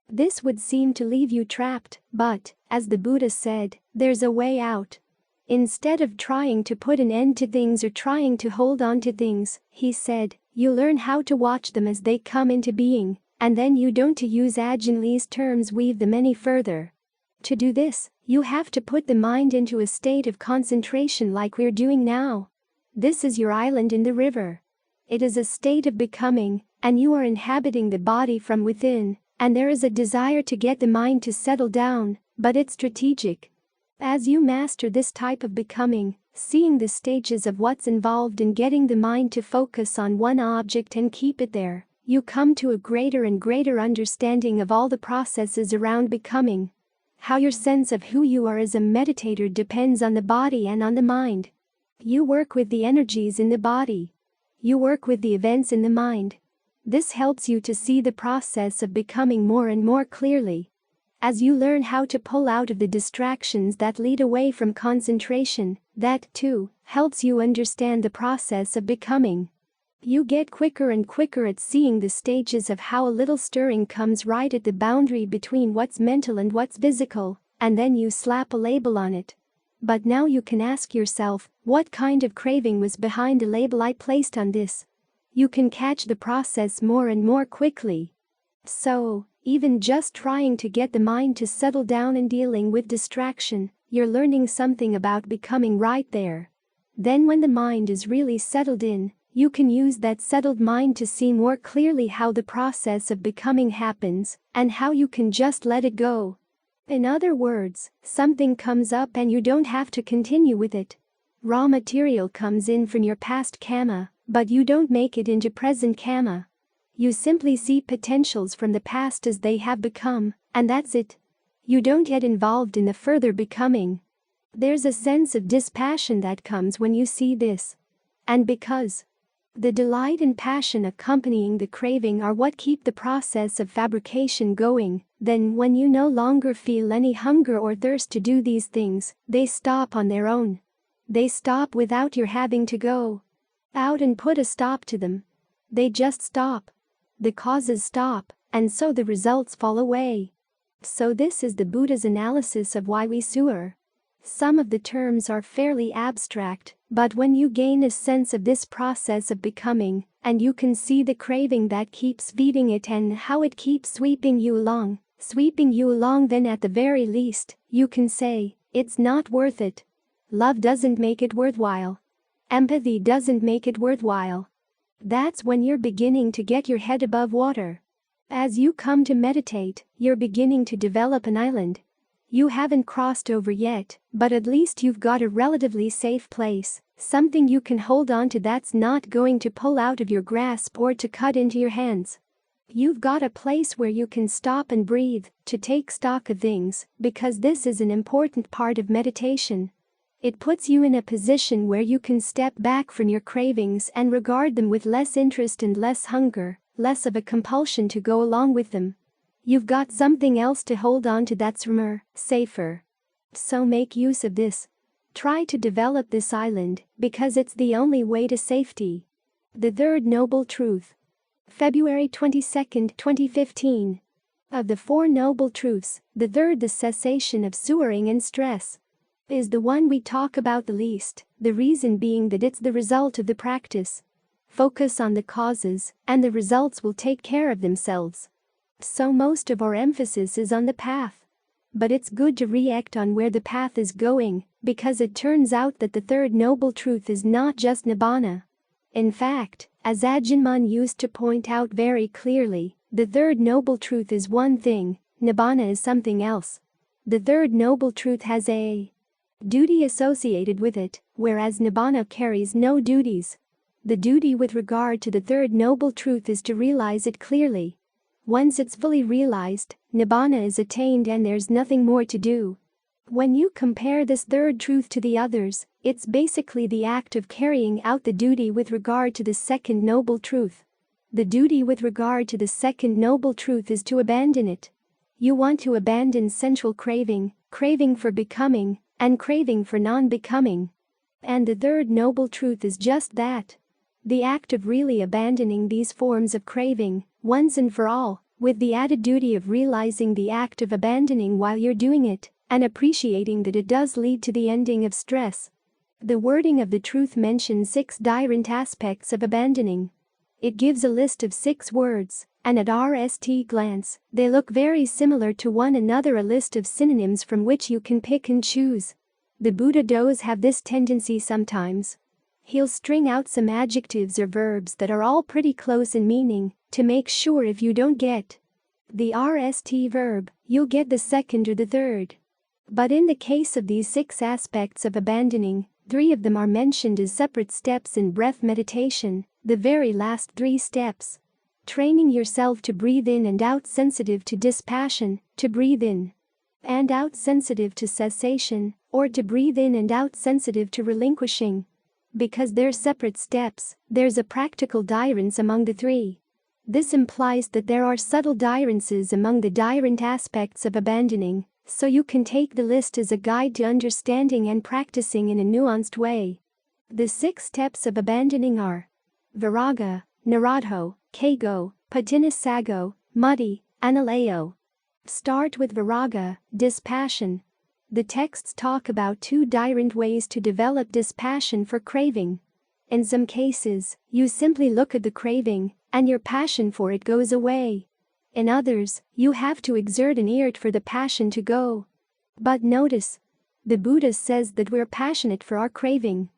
This would seem to leave you trapped, but, as the Buddha said, there's a way out. Instead of trying to put an end to things or trying to hold on to things, he said, you learn how to watch them as they come into being, and then you don't, to use Ajahn Lee's terms, weave them any further. To do this, you have to put the mind into a state of concentration like we're doing now. This is your island in the river. It is a state of becoming, and you are inhabiting the body from within, and there is a desire to get the mind to settle down, but it's strategic. As you master this type of becoming, seeing the stages of what's involved in getting the mind to focus on one object and keep it there, you come to a greater and greater understanding of all the processes around becoming. How your sense of who you are as a meditator depends on the body and on the mind. You work with the energies in the body. You work with the events in the mind. This helps you to see the process of becoming more and more clearly. As you learn how to pull out of the distractions that lead away from concentration, that, too, helps you understand the process of becoming. You get quicker and quicker at seeing the stages of how a little stirring comes right at the boundary between what's mental and what's physical, and then you slap a label on it. But now you can ask yourself, what kind of craving was behind the label I placed on this? You can catch the process more and more quickly. So, even just trying to get the mind to settle down and dealing with distraction, You're learning something about becoming right there. Then when the mind is really settled in, you can use that settled mind to see more clearly how the process of becoming happens and how you can just let it go. In other words, something comes up and you don't have to continue with it. Raw material comes in from your past karma, but you don't make it into present karma. You simply see potentials from the past as they have become, and that's it. You don't get involved in the further becoming. There's a sense of dispassion that comes when you see this. And because the delight and passion accompanying the craving are what keep the process of fabrication going, then when you no longer feel any hunger or thirst to do these things, they stop on their own. They stop without your having to go out and put a stop to them. They just stop. The causes stop, and so the results fall away. So this is the Buddha's analysis of why we sewer. Some of the terms are fairly abstract, but when you gain a sense of this process of becoming, and you can see the craving that keeps feeding it and how it keeps sweeping you along, then at the very least, you can say, it's not worth it. Love doesn't make it worthwhile. Empathy doesn't make it worthwhile. That's when you're beginning to get your head above water. As you come to meditate, you're beginning to develop an island. You haven't crossed over yet, but at least you've got a relatively safe place, something you can hold on to that's not going to pull out of your grasp or to cut into your hands. You've got a place where you can stop and breathe, to take stock of things, because this is an important part of meditation. It puts you in a position where you can step back from your cravings and regard them with less interest and less hunger, less of a compulsion to go along with them. You've got something else to hold on to that's firmer, safer. So make use of this. Try to develop this island, because it's the only way to safety. The Third Noble Truth. February 22, 2015. Of the Four Noble Truths, the third, the cessation of sewering and stress, is the one we talk about the least, the reason being that it's the result of the practice. Focus on the causes, and the results will take care of themselves. So most of our emphasis is on the path. But it's good to react on where the path is going, because it turns out that the third noble truth is not just nibbana. In fact, as Ajahn Mun used to point out very clearly, the third noble truth is one thing, nibbana is something else. The third noble truth has a duty associated with it, whereas nibbana carries no duties. The duty with regard to the third noble truth is to realize it clearly. Once it's fully realized, nibbana is attained and there's nothing more to do. When you compare this third truth to the others, it's basically the act of carrying out the duty with regard to the second noble truth. The duty with regard to the second noble truth is to abandon it. You want to abandon sensual craving, craving for becoming, and craving for non-becoming. And the third noble truth is just that. The act of really abandoning these forms of craving, once and for all, with the added duty of realizing the act of abandoning while you're doing it, and appreciating that it does lead to the ending of stress. The wording of the truth mentions 6 different aspects of abandoning. It gives a list of 6 words, and at first glance, they look very similar to one another, a list of synonyms from which you can pick and choose. The Buddha does have this tendency sometimes. He'll string out some adjectives or verbs that are all pretty close in meaning, to make sure if you don't get the first verb, you'll get the second or the third. But in the case of these 6 aspects of abandoning, 3 of them are mentioned as separate steps in breath meditation, the very last 3 steps. Training yourself to breathe in and out sensitive to dispassion, to breathe in and out sensitive to cessation, or to breathe in and out sensitive to relinquishing. Because they're separate steps, there's a practical difference among the 3. This implies that there are subtle differences among the different aspects of abandoning, so you can take the list as a guide to understanding and practicing in a nuanced way. The 6 steps of abandoning are viraga, nirodho, kago, patinasago, muddy, analayo. Start with viraga, dispassion. The texts talk about 2 different ways to develop dispassion for craving. In some cases, you simply look at the craving, and your passion for it goes away. In others, you have to exert an effort for the passion to go. But notice, The Buddha says that we're passionate for our craving.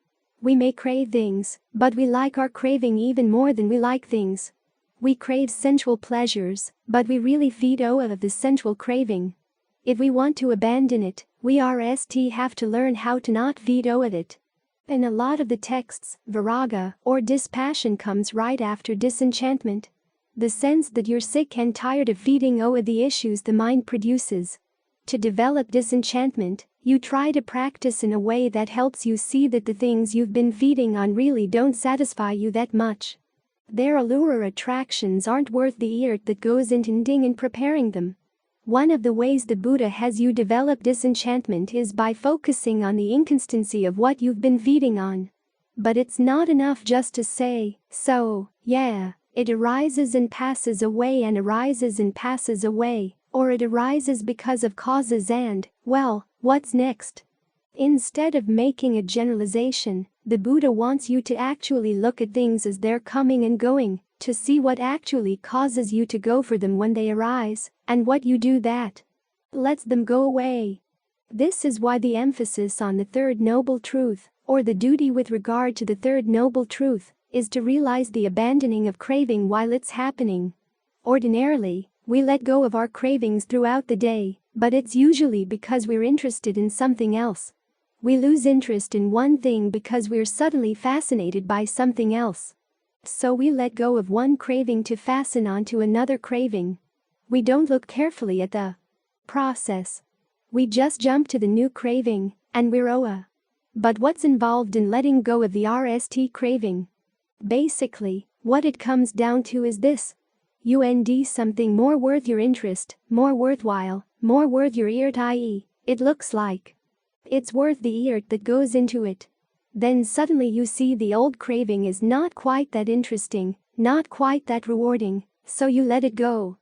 We may crave things, but we like our craving even more than we like things. We crave sensual pleasures, but we really feed off of the sensual craving. If we want to abandon it, we have to learn how to not feed off it. In a lot of the texts, viraga, or dispassion, comes right after disenchantment. The sense that you're sick and tired of feeding off the issues the mind produces. To develop disenchantment, you try to practice in a way that helps you see that the things you've been feeding on really don't satisfy you that much. Their allure or attractions aren't worth the effort that goes into tending and preparing them. One of the ways the Buddha has you develop disenchantment is by focusing on the inconstancy of what you've been feeding on. But it's not enough just to say, so, yeah, it arises and passes away and arises and passes away, or it arises because of causes and, well, what's next? Instead of making a generalization, the Buddha wants you to actually look at things as they're coming and going, to see what actually causes you to go for them when they arise, and what you do that lets them go away. This is why the emphasis on the third noble truth, or the duty with regard to the third noble truth, is to realize the abandoning of craving while it's happening. Ordinarily, we let go of our cravings throughout the day, but it's usually because we're interested in something else. We lose interest in one thing because we're suddenly fascinated by something else. So we let go of one craving to fasten onto another craving. We don't look carefully at the process. We just jump to the new craving, and we're OA. But what's involved in letting go of the RST craving? Basically, what it comes down to is this. Something more worth your interest, more worthwhile, more worth your effort, i.e., it looks like it's worth the effort that goes into it. Then suddenly you see the old craving is not quite that interesting, not quite that rewarding, so you let it go.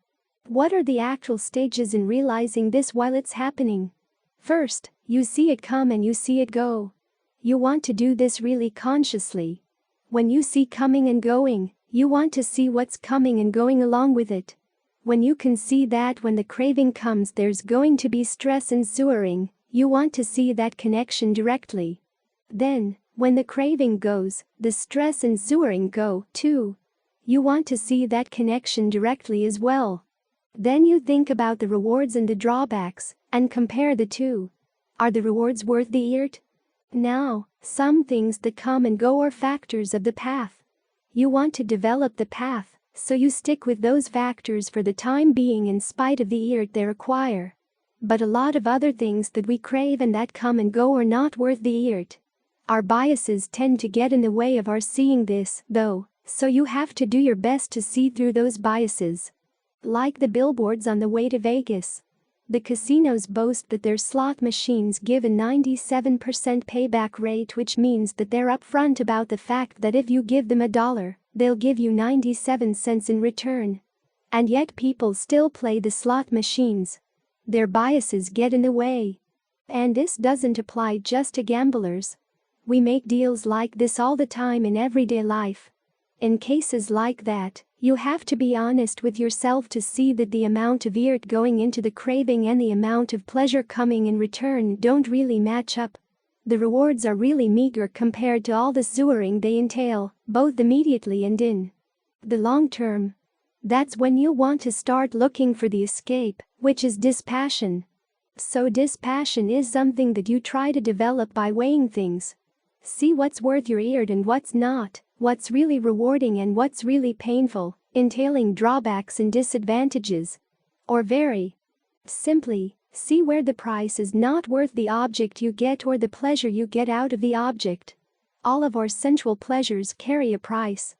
What are the actual stages in realizing this while it's happening? First, you see it come and you see it go. You want to do this really consciously. When you see coming and going, you want to see what's coming and going along with it. When you can see that when the craving comes there's going to be stress ensuing, you want to see that connection directly. Then, when the craving goes, the stress ensuing go, too. You want to see that connection directly as well. Then you think about the rewards and the drawbacks, and compare the two. Are the rewards worth the effort? Now, some things that come and go are factors of the path. You want to develop the path, so you stick with those factors for the time being in spite of the effort they require. But a lot of other things that we crave and that come and go are not worth the effort. Our biases tend to get in the way of our seeing this, though, so you have to do your best to see through those biases. Like the billboards on the way to Vegas. The casinos boast that their slot machines give a 97% payback rate, which means that they're upfront about the fact that if you give them $1, they'll give you 97 cents in return. And yet people still play the slot machines. Their biases get in the way. And this doesn't apply just to gamblers. We make deals like this all the time in everyday life. In cases like that, you have to be honest with yourself to see that the amount of effort going into the craving and the amount of pleasure coming in return don't really match up. The rewards are really meager compared to all the suffering they entail, both immediately and in the long term. That's when you want to start looking for the escape, which is dispassion. So dispassion is something that you try to develop by weighing things. See what's worth your effort and what's not, what's really rewarding and what's really painful, entailing drawbacks and disadvantages. Or very simply, see where the price is not worth the object you get or the pleasure you get out of the object. All of our sensual pleasures carry a price.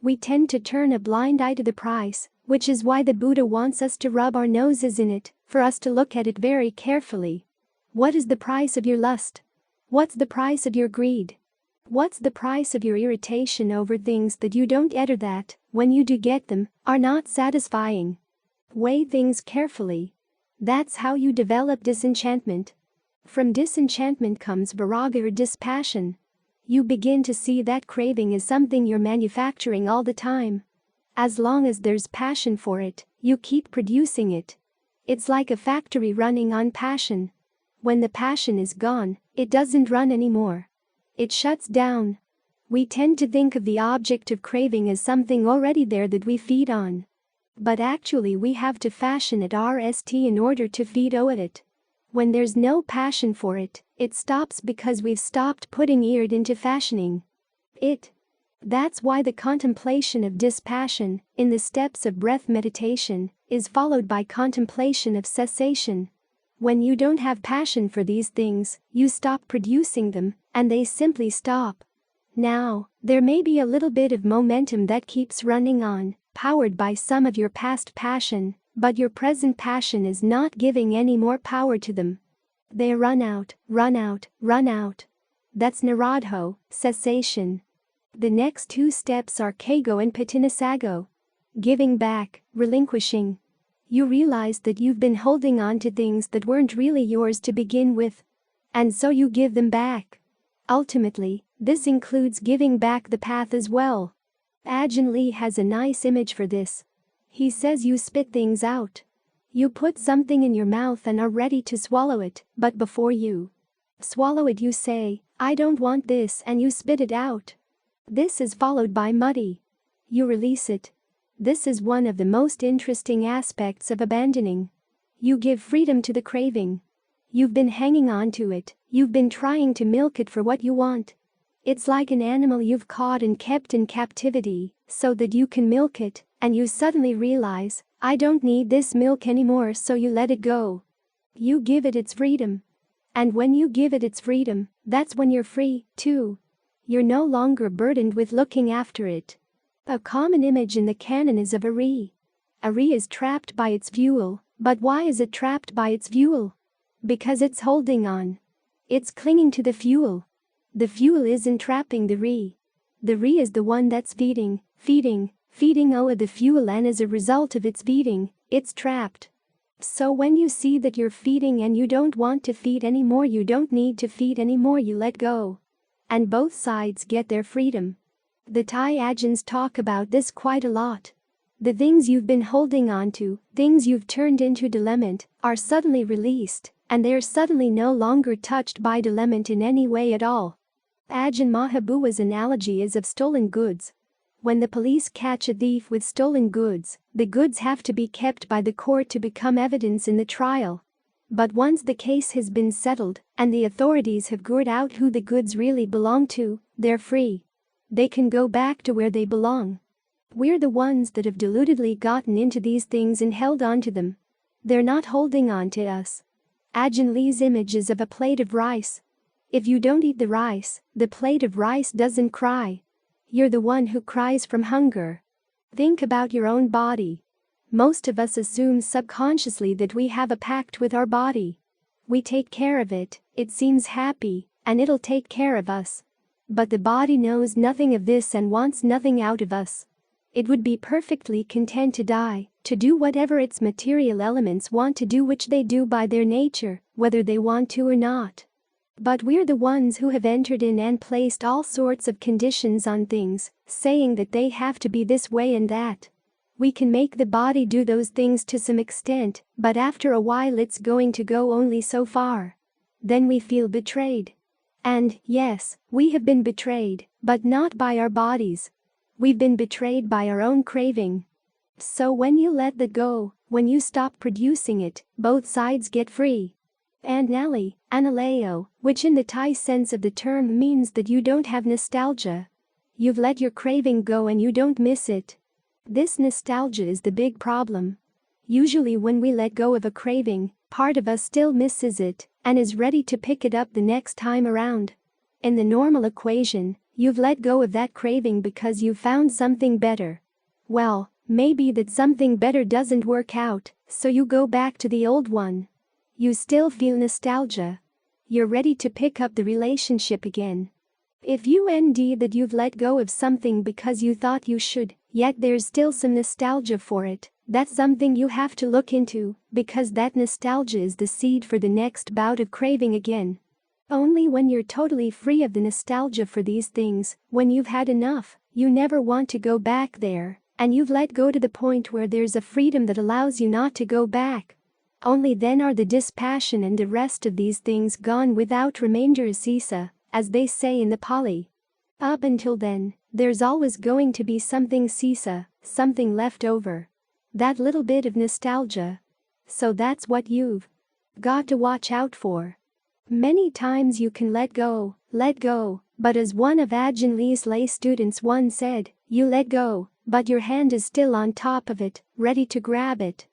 We tend to turn a blind eye to the price, which is why the Buddha wants us to rub our noses in it, for us to look at it very carefully. What is the price of your lust? What's the price of your greed? What's the price of your irritation over things that you don't enter that, when you do get them, are not satisfying? Weigh things carefully. That's how you develop disenchantment. From disenchantment comes viraga or dispassion. You begin to see that craving is something you're manufacturing all the time. As long as there's passion for it, you keep producing it. It's like a factory running on passion. When the passion is gone, it doesn't run anymore. It shuts down. We tend to think of the object of craving as something already there that we feed on. But actually we have to fashion it in order to feed on it. When there's no passion for it, it stops because we've stopped putting effort into fashioning it. That's why the contemplation of dispassion, in the steps of breath meditation, is followed by contemplation of cessation. When you don't have passion for these things, you stop producing them, and they simply stop. Now, there may be a little bit of momentum that keeps running on, powered by some of your past passion, but your present passion is not giving any more power to them. They run out, run out, run out. That's nirodho, cessation. The next two steps are kago and patinasago. Giving back, relinquishing. You realize that you've been holding on to things that weren't really yours to begin with. And so you give them back. Ultimately, this includes giving back the path as well. Ajahn Lee has a nice image for this. He says you spit things out. You put something in your mouth and are ready to swallow it, but before you swallow it you say, "I don't want this," and you spit it out. This is followed by muddy. You release it. This is one of the most interesting aspects of abandoning. You give freedom to the craving. You've been hanging on to it, you've been trying to milk it for what you want. It's like an animal you've caught and kept in captivity, so that you can milk it, and you suddenly realize, "I don't need this milk anymore," so you let it go. You give it its freedom. And when you give it its freedom, that's when you're free, too. You're no longer burdened with looking after it. A common image in the canon is of a ree. A ree is trapped by its fuel, but why is it trapped by its fuel? Because it's holding on. It's clinging to the fuel. The fuel isn't trapping the ree. The ree is the one that's feeding over the fuel, and as a result of its feeding, it's trapped. So when you see that you're feeding and you don't want to feed anymore, you don't need to feed anymore, you let go. And both sides get their freedom. The Thai Ajahns talk about this quite a lot. The things you've been holding on to, things you've turned into dilemma, are suddenly released, and they're suddenly no longer touched by dilemma in any way at all. Ajahn Mahabua's analogy is of stolen goods. When the police catch a thief with stolen goods, the goods have to be kept by the court to become evidence in the trial. But once the case has been settled, and the authorities have figured out who the goods really belong to, they're free. They can go back to where they belong. We're the ones that have deludedly gotten into these things and held on to them. They're not holding on to us. Ajahn Lee's image is of a plate of rice. If you don't eat the rice, the plate of rice doesn't cry. You're the one who cries from hunger. Think about your own body. Most of us assume subconsciously that we have a pact with our body. We take care of it, it seems happy, and it'll take care of us. But the body knows nothing of this and wants nothing out of us. It would be perfectly content to die, to do whatever its material elements want to do, which they do by their nature, whether they want to or not. But we're the ones who have entered in and placed all sorts of conditions on things, saying that they have to be this way and that. We can make the body do those things to some extent, but after a while it's going to go only so far. Then we feel betrayed. And, yes, we have been betrayed, but not by our bodies. We've been betrayed by our own craving. So when you let that go, when you stop producing it, both sides get free. And nali, analeo, which in the Thai sense of the term means that you don't have nostalgia. You've let your craving go and you don't miss it. This nostalgia is the big problem. Usually when we let go of a craving, part of us still misses it and is ready to pick it up the next time around. In the normal equation, you've let go of that craving because you found something better. Well, maybe that something better doesn't work out, so you go back to the old one. You still feel nostalgia. You're ready to pick up the relationship again. If you indeed that you've let go of something because you thought you should, yet there's still some nostalgia for it, that's something you have to look into, because that nostalgia is the seed for the next bout of craving again. Only when you're totally free of the nostalgia for these things, when you've had enough, you never want to go back there, and you've let go to the point where there's a freedom that allows you not to go back. Only then are the dispassion and the rest of these things gone without remainder sisa, as they say in the Pali. Up until then, there's always going to be something sisa, something left over. That little bit of nostalgia. So that's what you've got to watch out for. Many times you can let go, but as one of Ajahn Lee's lay students once said, you let go, but your hand is still on top of it, ready to grab it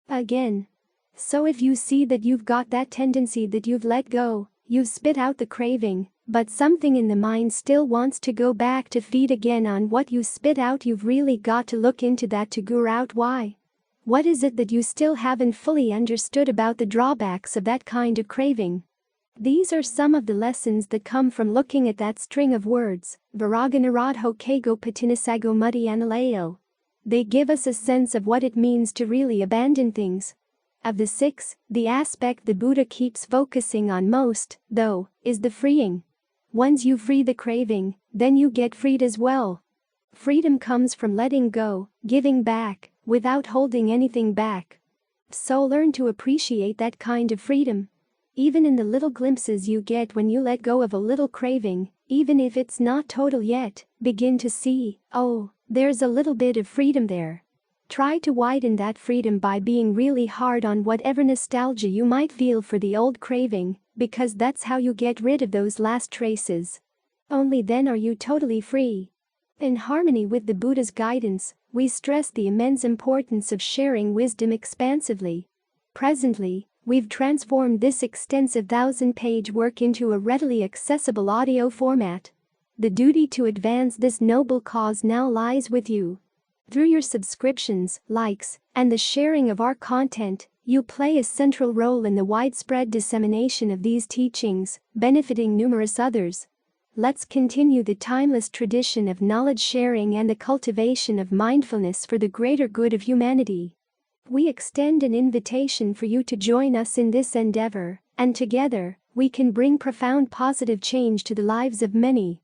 again. So if you see that you've got that tendency that you've let go, you've spit out the craving, but something in the mind still wants to go back to feed again on what you spit out, you've really got to look into that to figure out why. What is it that you still haven't fully understood about the drawbacks of that kind of craving? These are some of the lessons that come from looking at that string of words, Varaganaradho Kago Patinasago Muddy Analeo. They give us a sense of what it means to really abandon things. Of the 6, the aspect the Buddha keeps focusing on most, though, is the freeing. Once you free the craving, then you get freed as well. Freedom comes from letting go, giving back, without holding anything back. So learn to appreciate that kind of freedom. Even in the little glimpses you get when you let go of a little craving, even if it's not total yet, begin to see, oh, there's a little bit of freedom there. Try to widen that freedom by being really hard on whatever nostalgia you might feel for the old craving, because that's how you get rid of those last traces. Only then are you totally free. In harmony with the Buddha's guidance, we stress the immense importance of sharing wisdom expansively. Presently, we've transformed this extensive 1,000-page work into a readily accessible audio format. The duty to advance this noble cause now lies with you. Through your subscriptions, likes, and the sharing of our content, you play a central role in the widespread dissemination of these teachings, benefiting numerous others. Let's continue the timeless tradition of knowledge sharing and the cultivation of mindfulness for the greater good of humanity. We extend an invitation for you to join us in this endeavor, and together, we can bring profound positive change to the lives of many.